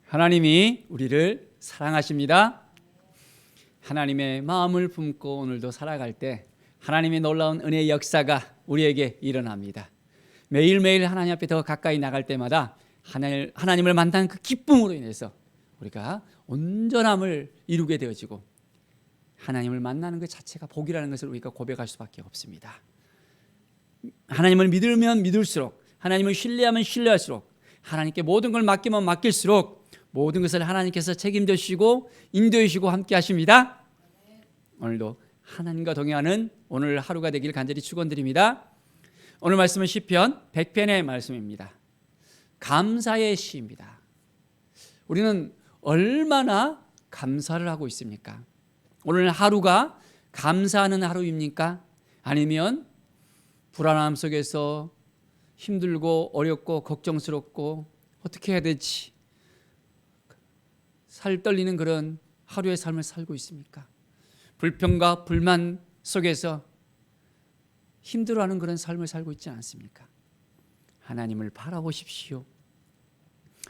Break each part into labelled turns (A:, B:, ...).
A: 하나님이 우리를 사랑하십니다. 하나님의 마음을 품고 오늘도 살아갈 때 하나님의 놀라운 은혜의 역사가 우리에게 일어납니다. 매일매일 하나님 앞에 더 가까이 나갈 때마다 하나님을 만나는 그 기쁨으로 인해서 우리가 온전함을 이루게 되어지고 하나님을 만나는 것 자체가 복이라는 것을 우리가 고백할 수밖에 없습니다. 하나님을 믿으면 믿을수록, 하나님을 신뢰하면 신뢰할수록, 하나님께 모든 걸 맡기면 맡길수록 모든 것을 하나님께서 책임져 주시고 인도해 주시고 함께 하십니다. 오늘도 하나님과 동행하는 오늘 하루가 되길 간절히 축원드립니다. 오늘 말씀은 시편 100편의 말씀입니다. 감사의 시입니다. 우리는 얼마나 감사를 하고 있습니까? 오늘 하루가 감사하는 하루입니까? 아니면 불안함 속에서 힘들고 어렵고 걱정스럽고 어떻게 해야 되지? 살 떨리는 그런 하루의 삶을 살고 있습니까? 불평과 불만 속에서 힘들어하는 그런 삶을 살고 있지 않습니까? 하나님을 바라보십시오.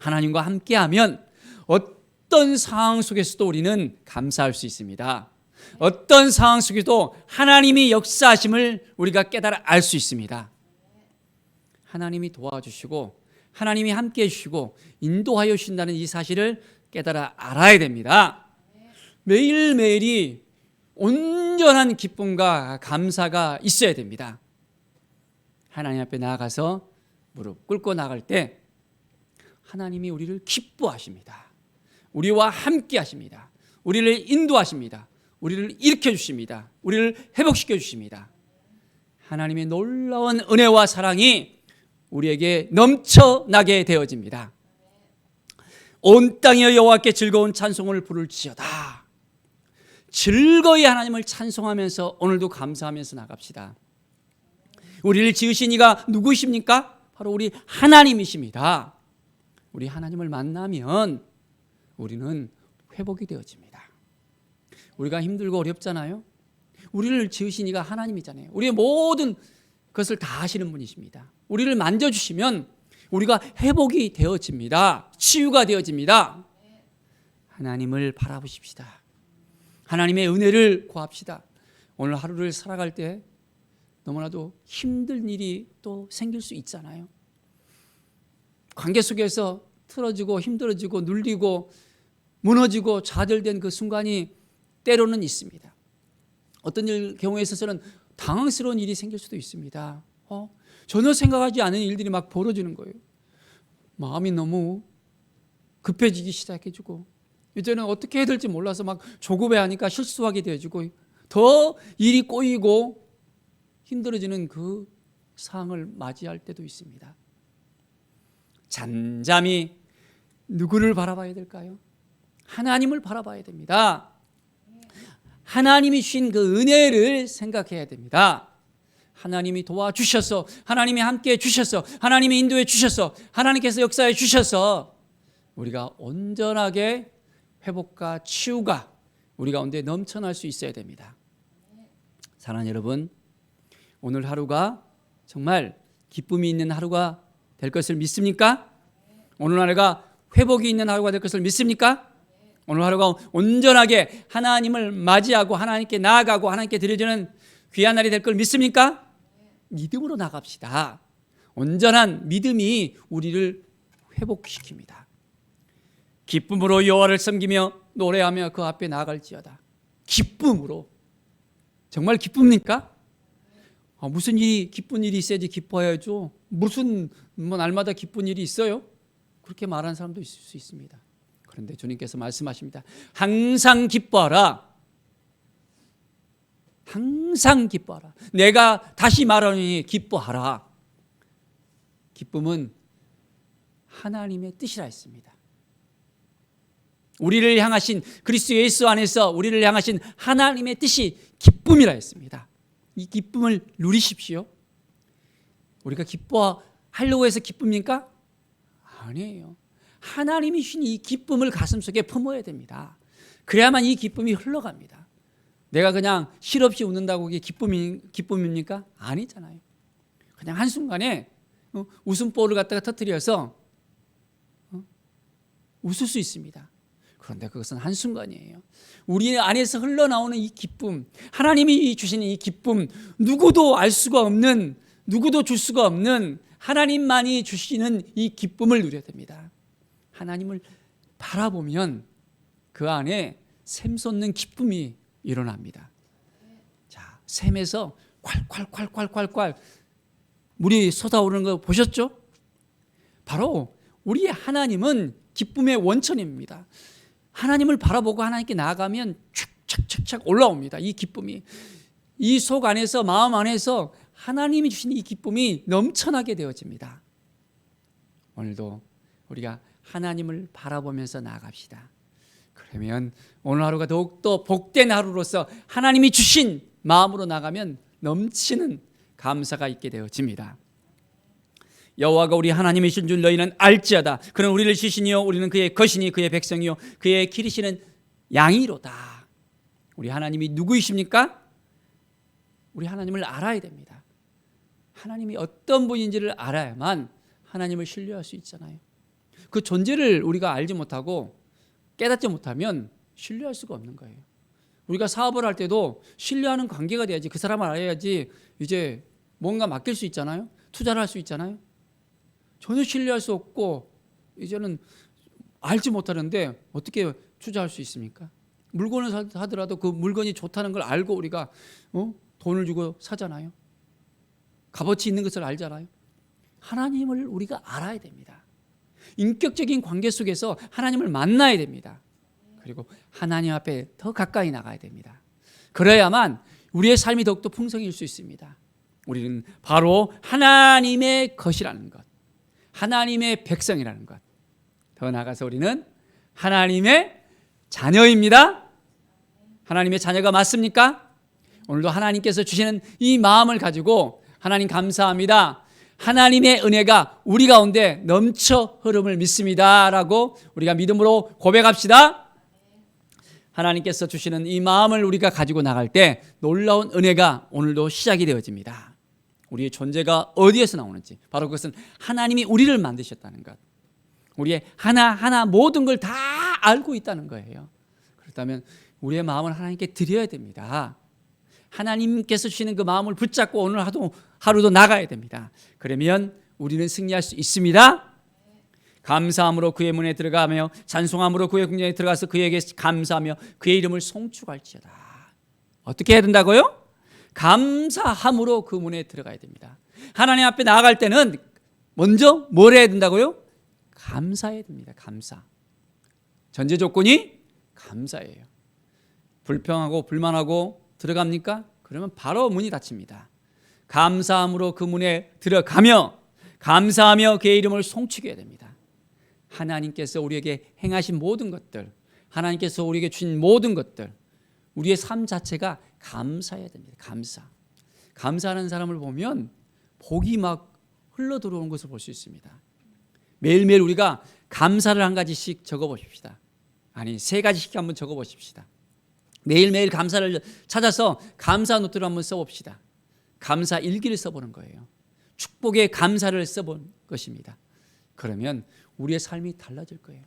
A: 하나님과 함께하면 어떤 상황 속에서도 우리는 감사할 수 있습니다. 어떤 상황 속에도 하나님이 역사하심을 우리가 깨달아 알 수 있습니다. 하나님이 도와주시고 하나님이 함께해 주시고 인도하여 주신다는 이 사실을 깨달아 알아야 됩니다. 매일매일이 온전한 기쁨과 감사가 있어야 됩니다. 하나님 앞에 나아가서 무릎 꿇고 나갈 때 하나님이 우리를 기뻐하십니다. 우리와 함께 하십니다. 우리를 인도하십니다. 우리를 일으켜 주십니다. 우리를 회복시켜 주십니다. 하나님의 놀라운 은혜와 사랑이 우리에게 넘쳐나게 되어집니다. 온 땅이여 여호와께 즐거운 찬송을 부를지어다. 즐거이 하나님을 찬송하면서 오늘도 감사하면서 나갑시다. 우리를 지으신 이가 누구십니까? 바로 우리 하나님이십니다. 우리 하나님을 만나면 우리는 회복이 되어집니다. 우리가 힘들고 어렵잖아요. 우리를 지으신 이가 하나님이잖아요. 우리의 모든 것을 다 하시는 분이십니다. 우리를 만져주시면 우리가 회복이 되어집니다. 치유가 되어집니다. 하나님을 바라보십시다. 하나님의 은혜를 구합시다. 오늘 하루를 살아갈 때 너무나도 힘든 일이 또 생길 수 있잖아요. 관계 속에서 틀어지고 힘들어지고 눌리고 무너지고 좌절된 그 순간이 때로는 있습니다. 어떤 경우에 있어서는 당황스러운 일이 생길 수도 있습니다. 전혀 생각하지 않은 일들이 막 벌어지는 거예요. 마음이 너무 급해지기 시작해지고 이제는 어떻게 해야 될지 몰라서 막 조급해하니까 실수하게 되어지고 더 일이 꼬이고 힘들어지는 그 상황을 맞이할 때도 있습니다. 잠잠히 누구를 바라봐야 될까요? 하나님을 바라봐야 됩니다. 하나님이 주신 그 은혜를 생각해야 됩니다. 하나님이 도와주셔서, 하나님이 함께해 주셔서, 하나님이 인도해 주셔서, 하나님께서 역사해 주셔서 우리가 온전하게 회복과 치유가 우리 가운데 넘쳐날 수 있어야 됩니다. 사랑하는 여러분, 오늘 하루가 정말 기쁨이 있는 하루가 될 것을 믿습니까? 오늘 하루가 회복이 있는 하루가 될 것을 믿습니까? 오늘 하루가 온전하게 하나님을 맞이하고 하나님께 나아가고 하나님께 드려지는 귀한 날이 될 걸 믿습니까? 믿음으로 나갑시다. 온전한 믿음이 우리를 회복시킵니다. 기쁨으로 여호와를 섬기며 노래하며 그 앞에 나아갈지어다. 기쁨으로. 정말 기쁩니까? 무슨 일이 기쁜 일이 있어야지 기뻐해야죠. 무슨 날마다 기쁜 일이 있어요? 그렇게 말하는 사람도 있을 수 있습니다. 그런데 주님께서 말씀하십니다. 항상 기뻐하라. 항상 기뻐하라. 내가 다시 말하노니 기뻐하라. 기쁨은 하나님의 뜻이라 했습니다. 우리를 향하신 그리스도 예수 안에서 우리를 향하신 하나님의 뜻이 기쁨이라 했습니다. 이 기쁨을 누리십시오. 우리가 기뻐하려고 해서 기쁩니까? 아니에요. 하나님이 주신 이 기쁨을 가슴속에 품어야 됩니다. 그래야만 이 기쁨이 흘러갑니다. 내가 그냥 실없이 웃는다고 이게 기쁨입니까? 아니잖아요. 그냥 한순간에 웃음보를 갖다가 터뜨려서 웃을 수 있습니다. 그런데 그것은 한순간이에요. 우리 안에서 흘러나오는 이 기쁨, 하나님이 주시는 이 기쁨, 누구도 알 수가 없는, 누구도 줄 수가 없는 하나님만이 주시는 이 기쁨을 누려야 됩니다. 하나님을 바라보면 그 안에 샘솟는 기쁨이 일어납니다. 자, 샘에서 콸콸콸콸콸콸 물이 쏟아오르는 거 보셨죠? 바로 우리의 하나님은 기쁨의 원천입니다. 하나님을 바라보고 하나님께 나아가면 착착착착 올라옵니다. 이 기쁨이 이 속 안에서, 마음 안에서 하나님이 주신 이 기쁨이 넘쳐나게 되어집니다. 오늘도 우리가 하나님을 바라보면서 나아갑시다. 그러면 오늘 하루가 더욱더 복된 하루로서 하나님이 주신 마음으로 나가면 넘치는 감사가 있게 되어집니다. 여호와가 우리 하나님이신 줄 너희는 알지어다. 그는 우리를 지시니요 우리는 그의 것이니 그의 백성이요 그의 기르시는 양이로다. 우리 하나님이 누구이십니까? 우리 하나님을 알아야 됩니다. 하나님이 어떤 분인지를 알아야만 하나님을 신뢰할 수 있잖아요. 그 존재를 우리가 알지 못하고 깨닫지 못하면 신뢰할 수가 없는 거예요. 우리가 사업을 할 때도 신뢰하는 관계가 돼야지, 그 사람을 알아야지 이제 뭔가 맡길 수 있잖아요. 투자를 할 수 있잖아요. 전혀 신뢰할 수 없고 이제는 알지 못하는데 어떻게 투자할 수 있습니까? 물건을 사더라도 그 물건이 좋다는 걸 알고 우리가 돈을 주고 사잖아요. 값어치 있는 것을 알잖아요. 하나님을 우리가 알아야 됩니다. 인격적인 관계 속에서 하나님을 만나야 됩니다. 그리고 하나님 앞에 더 가까이 나가야 됩니다. 그래야만 우리의 삶이 더욱더 풍성해질 수 있습니다. 우리는 바로 하나님의 것이라는 것, 하나님의 백성이라는 것, 더 나아가서 우리는 하나님의 자녀입니다. 하나님의 자녀가 맞습니까? 오늘도 하나님께서 주시는 이 마음을 가지고 하나님 감사합니다, 하나님의 은혜가 우리 가운데 넘쳐 흐름을 믿습니다 라고 우리가 믿음으로 고백합시다. 하나님께서 주시는 이 마음을 우리가 가지고 나갈 때 놀라운 은혜가 오늘도 시작이 되어집니다. 우리의 존재가 어디에서 나오는지, 바로 그것은 하나님이 우리를 만드셨다는 것, 우리의 하나하나 모든 걸 다 알고 있다는 거예요. 그렇다면 우리의 마음을 하나님께 드려야 됩니다. 하나님께서 주시는 그 마음을 붙잡고 오늘 하루도 나가야 됩니다. 그러면 우리는 승리할 수 있습니다. 감사함으로 그의 문에 들어가며 찬송함으로 그의 궁전에 들어가서 그에게 감사하며 그의 이름을 송축할지어다. 어떻게 해야 된다고요? 감사함으로 그 문에 들어가야 됩니다. 하나님 앞에 나아갈 때는 먼저 뭘 해야 된다고요? 감사해야 됩니다. 감사. 전제 조건이 감사예요. 불평하고 불만하고 들어갑니까? 그러면 바로 문이 닫힙니다. 감사함으로 그 문에 들어가며 감사하며 그의 이름을 송축해야 됩니다. 하나님께서 우리에게 행하신 모든 것들, 하나님께서 우리에게 주신 모든 것들, 우리의 삶 자체가 감사해야 됩니다. 감사하는 사람을 보면 복이 막 흘러 들어오는 것을 볼 수 있습니다. 매일매일 우리가 감사를 한 가지씩 적어보십시다. 아니, 3가지씩 한번 적어보십시다. 매일매일 감사를 찾아서 감사 노트를 한번 써봅시다. 감사 일기를 써보는 거예요. 축복의 감사를 써본 것입니다. 그러면 우리의 삶이 달라질 거예요.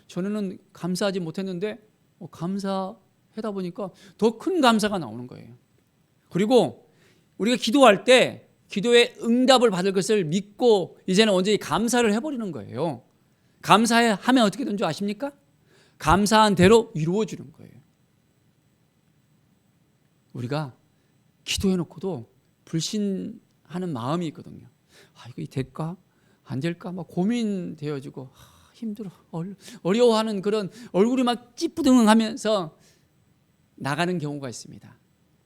A: 저는 감사하지 못했는데 감사하다 보니까 더 큰 감사가 나오는 거예요. 그리고 우리가 기도할 때 기도의 응답을 받을 것을 믿고 이제는 언제 감사를 해버리는 거예요. 감사하면 어떻게 되는 줄 아십니까? 감사한 대로 이루어지는 거예요. 우리가 기도해놓고도 불신하는 마음이 있거든요. 이거 될까? 안 될까? 막 고민되어지고 힘들어, 어려워하는 그런 얼굴이 막 찌뿌둥하면서 나가는 경우가 있습니다.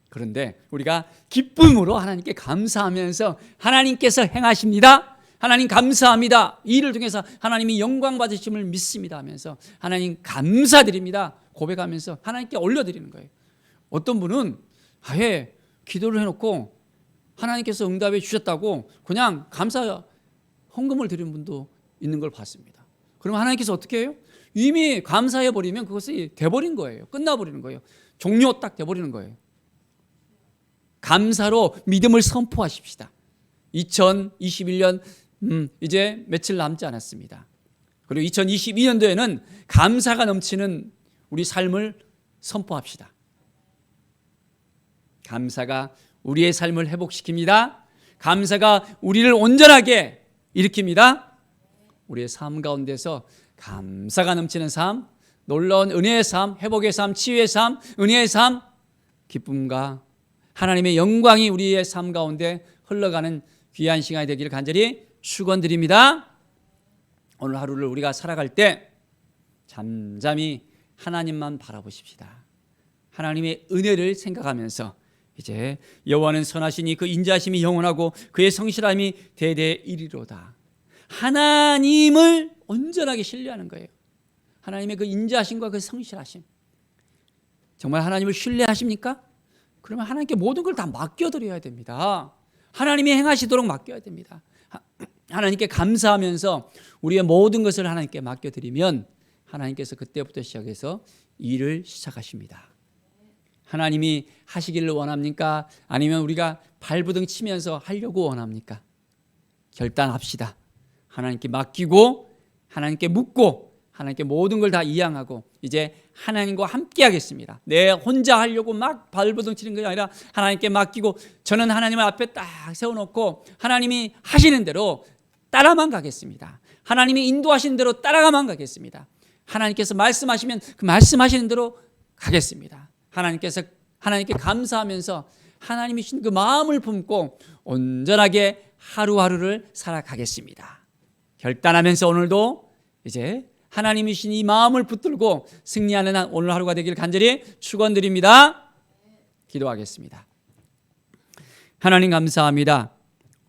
A: 그런데 우리가 기쁨으로 하나님께 감사하면서 하나님께서 행하십니다, 하나님 감사합니다, 이 일을 통해서 하나님이 영광 받으심을 믿습니다 하면서 하나님 감사드립니다 고백하면서 하나님께 올려드리는 거예요. 어떤 분은 아예 기도를 해놓고 하나님께서 응답해 주셨다고 그냥 감사 헌금을 드리는 분도 있는 걸 봤습니다. 그러면 하나님께서 어떻게 해요? 이미 감사해버리면 그것이 돼버린 거예요. 끝나버리는 거예요. 종료 딱 돼버리는 거예요. 감사로 믿음을 선포하십시다. 2021년 이제 며칠 남지 않았습니다. 그리고 2022년도에는 감사가 넘치는 우리 삶을 선포합시다. 감사가 우리의 삶을 회복시킵니다. 감사가 우리를 온전하게 일으킵니다. 우리의 삶 가운데서 감사가 넘치는 삶, 놀라운 은혜의 삶, 회복의 삶, 치유의 삶, 은혜의 삶, 기쁨과 하나님의 영광이 우리의 삶 가운데 흘러가는 귀한 시간이 되기를 간절히 축원드립니다. 오늘 하루를 우리가 살아갈 때 잠잠히 하나님만 바라보십시다. 하나님의 은혜를 생각하면서 이제 여호와는 선하시니 그 인자하심이 영원하고 그의 성실함이 대대 이리로다. 하나님을 온전하게 신뢰하는 거예요. 하나님의 그 인자하심과 그 성실하심. 정말 하나님을 신뢰하십니까? 그러면 하나님께 모든 걸 다 맡겨드려야 됩니다. 하나님이 행하시도록 맡겨야 됩니다. 하나님께 감사하면서 우리의 모든 것을 하나님께 맡겨드리면 하나님께서 그때부터 시작해서 일을 시작하십니다. 하나님이 하시기를 원합니까? 아니면 우리가 발부둥 치면서 하려고 원합니까? 결단합시다. 하나님께 맡기고 하나님께 묻고 하나님께 모든 걸 다 이양하고 이제 하나님과 함께 하겠습니다. 내 혼자 하려고 막 발버둥 치는 것이 아니라 하나님께 맡기고 저는 하나님을 앞에 딱 세워놓고 하나님이 하시는 대로 따라만 가겠습니다. 하나님이 인도하시는 대로 따라가만 가겠습니다. 하나님께서 말씀하시면 그 말씀하시는 대로 가겠습니다. 하나님께 감사하면서 하나님이 주신 그 마음을 품고 온전하게 하루하루를 살아가겠습니다. 결단하면서 오늘도 이제 하나님이 주신 이 마음을 붙들고 승리하는 오늘 하루가 되기를 간절히 축원드립니다. 기도하겠습니다. 하나님 감사합니다.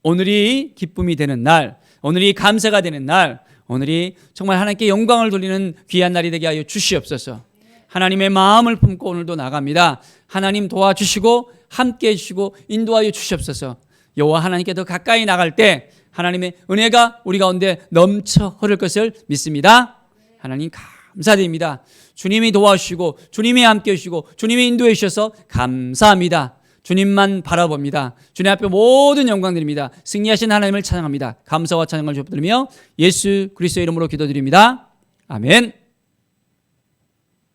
A: 오늘이 기쁨이 되는 날, 오늘이 감사가 되는 날, 오늘이 정말 하나님께 영광을 돌리는 귀한 날이 되게 하여 주시옵소서. 하나님의 마음을 품고 오늘도 나갑니다. 하나님 도와주시고 함께해 주시고 인도하여 주시옵소서. 여호와 하나님께 더 가까이 나갈 때 하나님의 은혜가 우리 가운데 넘쳐 흐를 것을 믿습니다. 하나님 감사드립니다. 주님이 도와주시고 주님이 함께해 주시고 주님이 인도해 주셔서 감사합니다. 주님만 바라봅니다. 주님 앞에 모든 영광 드립니다. 승리하신 하나님을 찬양합니다. 감사와 찬양을 드리며 예수 그리스도의 이름으로 기도드립니다. 아멘.